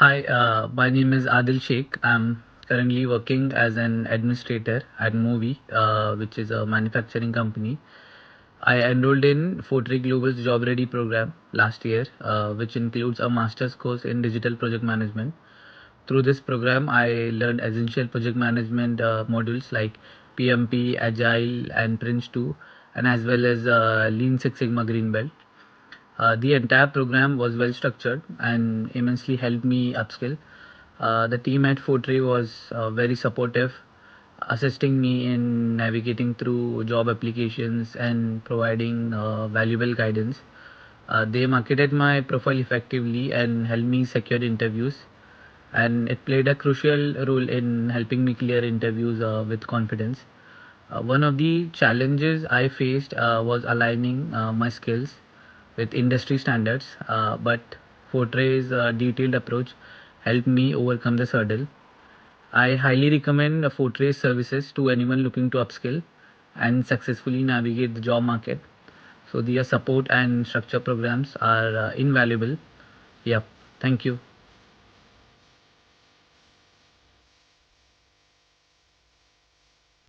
Hi, my name is Adil Sheikh. I'm currently working as an administrator at Movi, which is a manufacturing company. I enrolled in Fortray Global's Job Ready program last year, which includes a master's course in digital project management. Through this program, I learned essential project management modules like PMP, Agile, and Prince 2, and as well as Lean Six Sigma Green Belt. The entire program was well structured and immensely helped me upskill. The team at Fortray was very supportive, assisting me in navigating through job applications and providing valuable guidance. They marketed my profile effectively and helped me secure interviews, and it played a crucial role in helping me clear interviews with confidence. One of the challenges I faced was aligning my skills with industry standards, but Fortray's detailed approach helped me overcome this hurdle. I highly recommend Fortray's services to anyone looking to upskill and successfully navigate the job market. So, their support and structure programs are invaluable. Yeah, thank you.